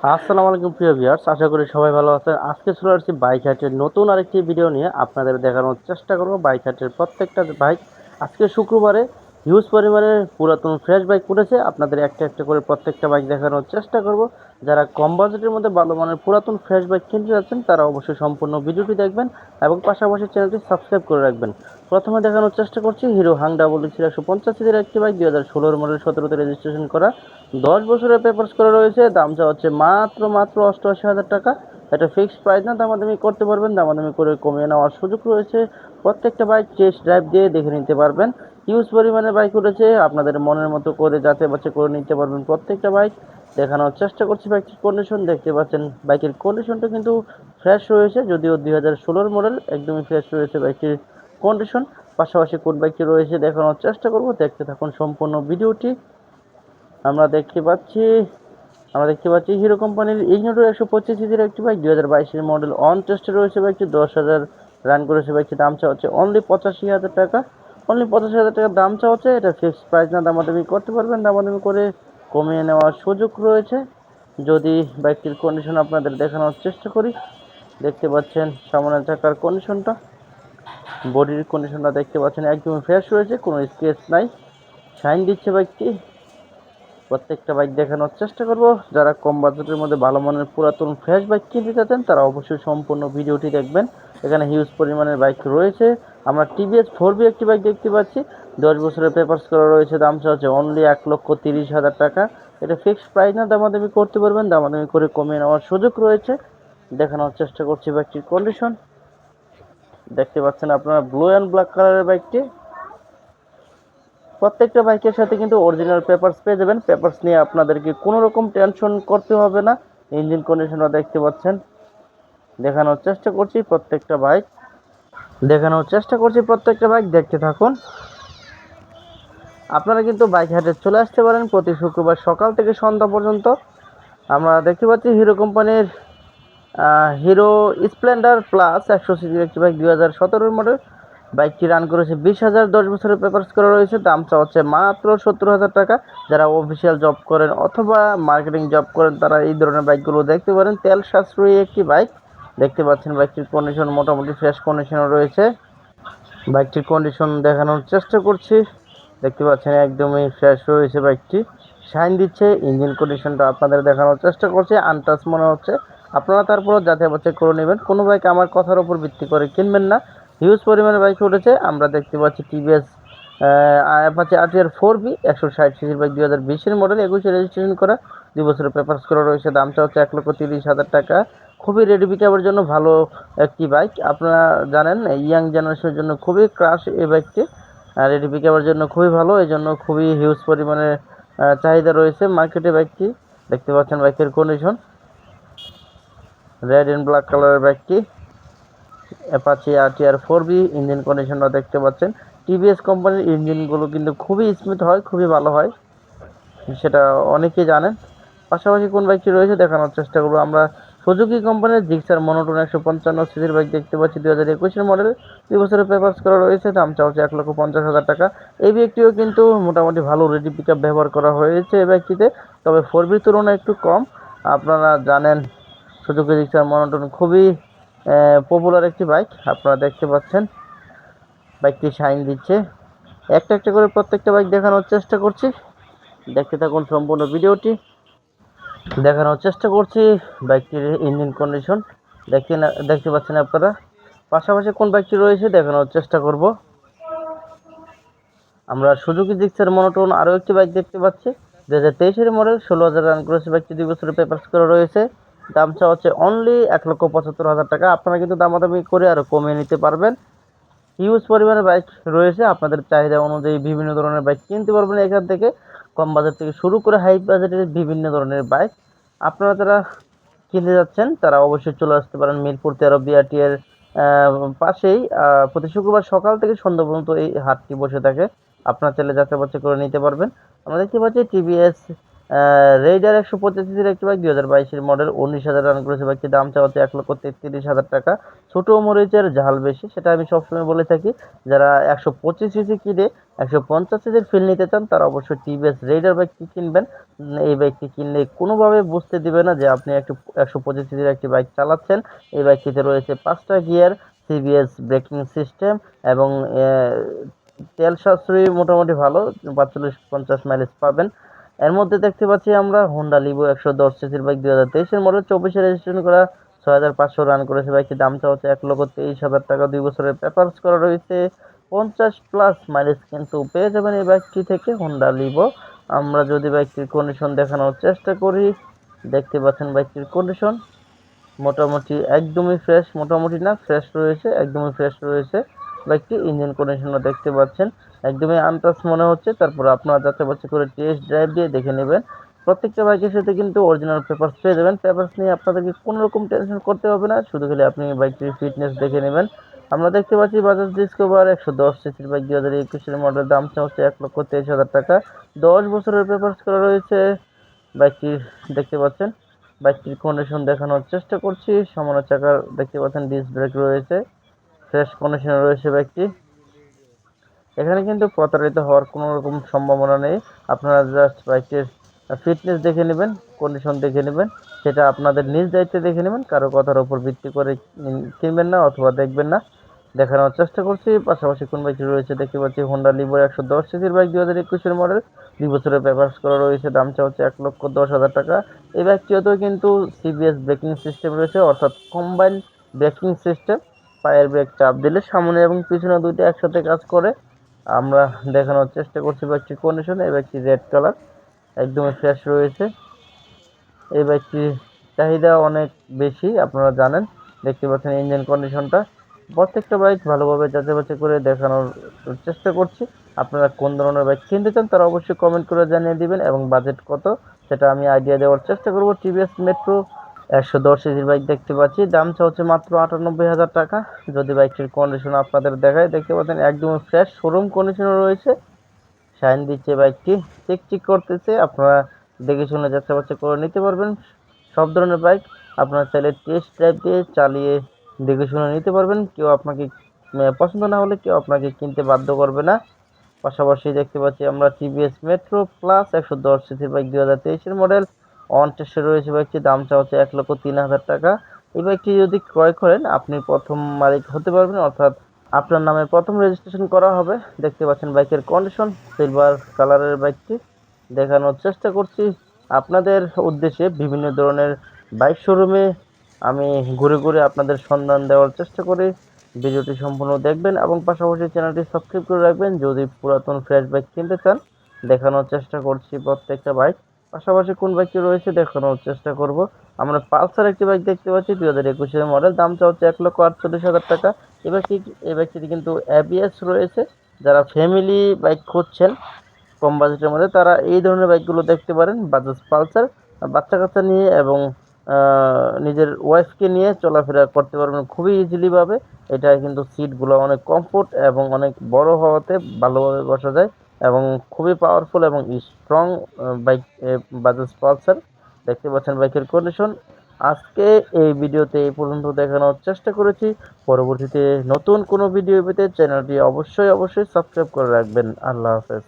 আসসালামু আলাইকুম প্রিয় ভিউয়ার্স, আশা করি সবাই ভালো আছেন। আজকে চলে আসছি বাইক হাটের নতুন আরেকটি ভিডিও নিয়ে আপনাদের দেখানোর চেষ্টা করব বাইক হাটের প্রত্যেকটা বাইক। আজকে শুক্রবারে হিউজ পরিমাণে পুরাতন ফ্রেশ বাইক উঠেছে, আপনাদের একটা একটা করে প্রত্যেকটা বাইক দেখানোর চেষ্টা করব। যারা কম বাজেটের মধ্যে ভালো মানের পুরাতন ফ্রেশ বাইক কিনতে যাচ্ছেন তারা অবশ্যই সম্পূর্ণ ভিডিওটি দেখবেন এবং পাশাপাশি চ্যানেলটি সাবস্ক্রাইব করে রাখবেন। প্রথমে দেখানোর চেষ্টা করছি হিরো হাং ডাবল 150 সিসির একটি বাইক, 2016 মডেল, 17তে রেজিস্ট্রেশন করা, 10 বছরের পেপারস করা রয়েছে। দামটা হচ্ছে মাত্র 88,000 টাকা। এটা ফিক্সড প্রাইস না, দামাদামি করতে পারবেন, দামাদামি করে কমিয়ে নেওয়ার সুযোগ রয়েছে। প্রত্যেকটা বাইক টেস্ট ড্রাইভ দিয়ে দেখে নিতে পারবেন। হিউজ পরিমাণে বাইক উঠেছে, আপনাদের মনের মতো করে যাচাই বাছাই করে নিতে পারবেন প্রত্যেকটা বাইক। দেখানোর চেষ্টা করছি বাইকটির কন্ডিশন। দেখতে পাচ্ছেন বাইকের কন্ডিশনটা কিন্তু ফ্রেশ রয়েছে, যদিও 2016 মডেল, একদমই ফ্রেশ রয়েছে বাইকটির কন্ডিশন। পাশাপাশি কোন বাইকটি রয়েছে দেখানোর চেষ্টা করব, দেখতে থাকুন সম্পূর্ণ ভিডিওটি। আমরা দেখতে পাচ্ছি আমরা দেখতে পাচ্ছি হিরো কোম্পানির ইগনিটর 125 সিসির একটি বাইক, 2022 মডেল, অন টেস্টে রয়েছে বাইকটি, 10,000 রান করেছে বাইকটি। দাম চা হচ্ছে অনলি 85,000 টাকা। অনলি 85,000 টাকা দাম চা হচ্ছে, এটা ফিক্সড প্রাইস না, দামাদামি করতে পারবেন, দামাদামি করে কমিয়ে নেওয়ার সুযোগ রয়েছে। যদি বাইকটির কন্ডিশন আপনাদের দেখানোর চেষ্টা করি, দেখতে পাচ্ছেন সামনের চাকার কন্ডিশনটা, বডির কন্ডিশনটা দেখতে পাচ্ছেন একদমই ফ্রেশ রয়েছে, কোনো স্কেচ নাই, শাইন দিচ্ছে বাইকটি। প্রত্যেকটা বাইক দেখানোর চেষ্টা করব। যারা কম বাজেটের মধ্যে ভালো মানের পুরাতন ফ্রেশ বাইক কিনতে চাচ্ছেন তারা অবশ্যই সম্পূর্ণ ভিডিওটি দেখবেন। এখানে হিউজ পরিমাণের বাইক রয়েছে। আমরা টিভিএস 4বি একটি বাইক দেখতে পাচ্ছি, 10 বছরের পেপারস করা রয়েছে। দাম হচ্ছে অনলি 1,30,000 টাকা। এটা ফিক্সড প্রাইস না, দামাদামি করতে পারবেন, দামাদামি করে কমিয়ে নেওয়ার সুযোগ রয়েছে। দেখানোর চেষ্টা করছি বাইকটির কন্ডিশন। দেখতে পাচ্ছেন আপনারা ব্লু অ্যান্ড ব্ল্যাক কালারের বাইকটি। প্রত্যেকটা বাইকের সাথে কিন্তু অরিজিনাল পেপারস পেয়ে যাবেন। পেপারস নিয়ে আপনাদেরকে কোনো রকম টেনশন করতে হবে না। ইঞ্জিন কন্ডিশনটা দেখতে পাচ্ছেন। দেখানোর চেষ্টা করছি প্রত্যেকটা বাইক দেখতে থাকুন। আপনারা কিন্তু বাইক হাটে চলে আসতে পারেন প্রতি শুক্রবার সকাল থেকে সন্ধ্যা পর্যন্ত। আমরা দেখতে পাচ্ছি হিরো কোম্পানির হিরো স্প্লেন্ডার প্লাস 100 সিসির একটি বাইক, 2017 মডেল। বাইকটি রান করেছে 20,000, 10 বছরের পেপারস করা রয়েছে। দাম হচ্ছে মাত্র 70,000 টাকা। যারা অফিসিয়াল জব করেন অথবা মার্কেটিং জব করেন তারা এই ধরনের বাইকগুলো দেখতে পারেন। তেল সাশ্রয়ী একটি বাইক। দেখতে পাচ্ছেন বাইকটির কন্ডিশন মোটামুটি ফ্রেশ কন্ডিশনে রয়েছে। বাইকটির কন্ডিশন দেখানোর চেষ্টা করছি। দেখতে পাচ্ছেন একদমই ফ্রেশ রয়েছে বাইকটি, শাইন দিচ্ছে। ইঞ্জিন কন্ডিশনটা আপনাদের দেখানোর চেষ্টা করছি, আনটাচ মনে হচ্ছে। আপনারা তারপরও যাচাই বাছাই করে নেবেন, কোনো বাইক আমার কথার উপর ভিত্তি করে কিনবেন না। হিউজ পরিমাণে বাইক উঠেছে। আমরা দেখতে পাচ্ছি টিভিএস অ্যাপাচি আরটিআর 4বি 160 সিসির বাইক, 2020 মডেল, 21-এ রেজিস্ট্রেশন করা, 2 বছরের পেপারস করা রয়েছে। দামটা হচ্ছে 1,30,000 টাকা। খুবই রেডি পিকআপের জন্য ভালো একটি বাইক। আপনারা জানেন ইয়াং জেনারেশনের জন্য খুবই ক্রাশ এই বাইকটি। রেডি পিকআপের জন্য খুবই ভালো, এই জন্য খুবই হিউজ পরিমাণে চাহিদা রয়েছে মার্কেটে বাইকটি। দেখতে পাচ্ছেন বাইকের কন্ডিশন, রেড অ্যান্ড ব্ল্যাক কালারের বাইকটি, অ্যাপাচি আরটিআর 4বি। ইঞ্জিন কন্ডিশনটা দেখতে পাচ্ছেন। টিভিএস কোম্পানির ইঞ্জিনগুলো কিন্তু খুবই স্মুথ হয়, খুবই ভালো হয়, সেটা অনেকেই জানেন। পাশাপাশি কোন বাইকটি রয়েছে দেখানোর চেষ্টা করবো আমরা। সুজুকি কোম্পানির জিক্সার মনোটন 155 সিসির বাইক দেখতে পাচ্ছি, 2021 মডেল, 2 বছরের পেপারস করা রয়েছে। দাম হচ্ছে 1,50,000 টাকা। এই বাইকটিও কিন্তু মোটামুটি ভালো রেডি পিকআপ ব্যবহার করা হয়েছে এই বাইকটিতে, তবে 4বির তুলনায় একটু কম। আপনারা জানেন সুজুকি জিক্সার মনোটন খুবই পপুলার একটি বাইক। আপনারা দেখতে পাচ্ছেন বাইকটি শাইন দিচ্ছে। একটা একটা করে প্রত্যেকটা বাইক দেখানোর চেষ্টা করছি, দেখতে থাকুন সম্পূর্ণ ভিডিওটি। দেখানোর চেষ্টা করছি বাইকটির ইঞ্জিন কন্ডিশন, দেখতে পাচ্ছেন আপনারা। পাশাপাশি কোন বাইকটি রয়েছে দেখানোর চেষ্টা করব। আমরা সুজুকি জিক্সার মনোটন আরও একটি বাইক দেখতে পাচ্ছি, 2023-এর মডেল, 16,000 রান করেছে বাইকটি, 2 বছরের পেপারস করা রয়েছে। দাম হচ্ছে অনলি 1,75,000 টাকা। আপনারা কিন্তু দামাদামি করে আরও কমিয়ে নিতে পারবেন। হিউজ পরিমাণে বাইক রয়েছে, আপনাদের চাহিদা অনুযায়ী বিভিন্ন ধরনের বাইক কিনতে পারবেন এখান থেকে। কম বাজেট থেকে শুরু করে হাই বাজেটের বিভিন্ন ধরনের বাইক। আপনারা যারা কিনতে যাচ্ছেন তারা অবশ্যই চলে আসতে পারেন মিরপুর 13 বিআরটি এর পাশেই। প্রতি শুক্রবার সকাল থেকে সন্ধ্যা পর্যন্ত এই হাটটি বসে থাকে। আপনারা চাইলে যাচাই বাছাই করে নিতে পারবেন। আমরা দেখতে পাচ্ছি টিভিএস রেইডার 125 সিসির একটি বাইক 2022 মডেল, 19,000 রান করেছে বাইকটির দাম চাওয়া হচ্ছে 1,33,000 টাকা। ছোট মরিচের ঝাল বেশি, সেটা আমি সবসময় বলে থাকি। যারা 125 সিসি কিনে 150 সিসির ফিল নিতে চান তারা অবশ্যই টিভিএস রেইডার বাইকটি কিনবেন। এই বাইকটি কিনলে কোনোভাবে বুঝতে দিবে না যে আপনি 125 সিসির একটি বাইক চালাচ্ছেন। এই বাইকটিতে রয়েছে 5টা গিয়ার, সিবিএস ব্রেকিং সিস্টেম এবং তেল সাশ্রয়ী মোটামুটি ভালো, 45-50 মাইলেজ পাবেন। এর মধ্যে দেখতে পাচ্ছি আমরা হোন্ডা লিভো 110 সিসির বাইক, 2023 মডেল, 24 রেজিস্ট্রেশন করা, 6,500 রান করেছে বাইকটির দাম চাওয়া হচ্ছে 1,23,000 টাকা। 2 বছরের পেপারস করা রয়েছে, 50+ মাইলেজ কিন্তু পেয়ে যাবেন এই বাইকটি থেকে, হোন্ডা লিভো। আমরা যদি বাইকটির কন্ডিশন দেখানোর চেষ্টা করি, দেখতে পাচ্ছেন বাইকটির কন্ডিশন মোটামুটি একদমই ফ্রেশ, মোটামুটি না ফ্রেশ রয়েছে, একদমই ফ্রেশ রয়েছে বাইকটি। ইঞ্জিন কন্ডিশনও দেখতে পাচ্ছেন একদমই আনটাচ মনে হচ্ছে। তারপর আপনারা যাচাই বাছাই করে টেস্ট ড্রাইভ দিয়ে দেখে নেবেন। প্রত্যেকটা বাইকের সাথে কিন্তু অরিজিনাল পেপারস পেয়ে যাবেন। পেপারস নিয়ে আপনাদেরকে কোনো রকম টেনশন করতে হবে না, শুধু খালি আপনি বাইকটির ফিটনেস দেখে নেবেন। আমরা দেখতে পাচ্ছি বাজাজ ডিসকভার 110 সিসির বাইক, 2021 মডেল, দাম হচ্ছে 1,23,000 টাকা। 10 বছরের পেপারস করা রয়েছে বাইকটির, দেখতে পাচ্ছেন। বাইকটির কন্ডিশন দেখানোর চেষ্টা করছি। সামনের চাকার দেখতে পাচ্ছেন ডিস্ক ব্রেক রয়েছে, ফ্রেশ কন্ডিশনে রয়েছে বাইকটি। এখানে কিন্তু প্রতারিত হওয়ার কোনো রকম সম্ভাবনা নেই। আপনারা জাস্ট বাইকটির ফিটনেস দেখে নেবেন, কন্ডিশন দেখে নেবেন, সেটা আপনাদের নিজ দায়িত্বে দেখে নেবেন। কারো কথার উপর ভিত্তি করে কিনবেন না অথবা দেখবেন না। দেখানোর চেষ্টা করছি। পাশাপাশি কোন বাইকটি রয়েছে দেখতে পাচ্ছি হোন্ডা লিভো 110 সিসির বাইক, 2021 মডেল, 2 বছরের পেপারস করা রয়েছে, দাম হচ্ছে 1,10,000 টাকা। এই বাইকটিতেও কিন্তু সিবিএস ব্রেকিং সিস্টেম রয়েছে, অর্থাৎ কম্বাইন্ড ব্রেকিং সিস্টেম। পায়ের ব্রেক চাপ দিলে সামনে এবং পিছনে দুইটা একসাথে কাজ করে। আমরা দেখানোর চেষ্টা করছি বাইকটির কন্ডিশন। এই বাইকটি রেড কালার, একদমই ফ্রেশ রয়েছে। এই বাইকটির চাহিদা অনেক বেশি, আপনারা জানেন। দেখতে পাচ্ছেন ইঞ্জিন কন্ডিশনটা। প্রত্যেকটা বাইক ভালোভাবে যাচাই বাছাই করে দেখানোর চেষ্টা করছি। আপনারা কোন ধরনের বাইক কিনতে চান তারা অবশ্যই কমেন্ট করে জানিয়ে দিবেন এবং বাজেট কত সেটা আমি আইডিয়া দেওয়ার চেষ্টা করব। টিভিএস মেট্রো 110 সিসির বাইক দেখতে পাচ্ছি, দাম হচ্ছে মাত্র 98,000 টাকা। যদি বাইকটির কন্ডিশন আপনাদের দেখায়, দেখতে পাচ্ছেন একদম ফ্রেশ শোরুম কন্ডিশনে রয়েছে, শাইন দিচ্ছে বাইকটি, চিকচিক করতেছে। আপনারা দেখে শুনে যাচাই বাছাই করে নিতে পারবেন। সব ধরনের বাইক আপনারা চাইলে টেস্ট ড্রাইভ দিয়ে চালিয়ে দেখে শুনে নিতে পারবেন। কেউ আপনাকে পছন্দ না হলে কেউ আপনাকে কিনতে বাধ্য করবে না। পাশাপাশি দেখতে পাচ্ছি আমরা টিভিএস মেট্রো প্লাস 110 সিসির বাইক, 2023 মডেল, অন টেস্টে রয়েছে বাইকটি, দাম হচ্ছে 1,03,000 টাকা। এই বাইকটি যদি ক্রয় করেন আপনি প্রথম মালিক হতে পারবেন, অর্থাৎ আপনার নামে প্রথম রেজিস্ট্রেশন করা হবে। দেখতে পাচ্ছেন বাইকের কন্ডিশন, সিলভার কালারের বাইকটি দেখানোর চেষ্টা করছি আপনাদের উদ্দেশ্যে। বিভিন্ন ধরনের বাইক শোরুমে আমি ঘুরে ঘুরে আপনাদের সন্ধান দেওয়ার চেষ্টা করি। ভিডিওটি সম্পূর্ণ দেখবেন এবং পাশাপাশি চ্যানেলটি সাবস্ক্রাইব করে রাখবেন যদি পুরাতন ফ্রেশ বাইক কিনতে চান। দেখানোর চেষ্টা করছি প্রত্যেকটা বাইক, পাশাপাশি কোন বাইকটি রয়েছে দেখানোর চেষ্টা করব। আমরা পালসার একটি বাইক দেখতে পাচ্ছি, 2021 মডেল, দাম হচ্ছে 1,48,000 টাকা। এই বাইকটি কিন্তু এবিএস রয়েছে। যারা ফ্যামিলি বাইক খুঁজছেন কম বাজেটের মধ্যে তারা এই ধরনের বাইকগুলো দেখতে পারেন। বাজাজ পালসার বাচ্চা কাচ্চা নিয়ে এবং নিজের ওয়াইফকে নিয়ে চলাফেরা করতে পারবেন খুবই ইজিলি ভাবে। এটা কিন্তু সিটগুলো অনেক কমফোর্ট এবং অনেক বড় হওয়াতে ভালোভাবে বসা যায় এবং খুবই পাওয়ারফুল এবং স্ট্রং বাইক বাজাজ পালসার। দেখতে পাচ্ছেন বাইকের কন্ডিশন। আজকে এই ভিডিওতে এই পর্যন্ত দেখানোর চেষ্টা করেছি। পরবর্তীতে নতুন কোনো ভিডিও পেতে চ্যানেলটি অবশ্যই সাবস্ক্রাইব করে রাখবেন। আল্লাহ হাফেজ।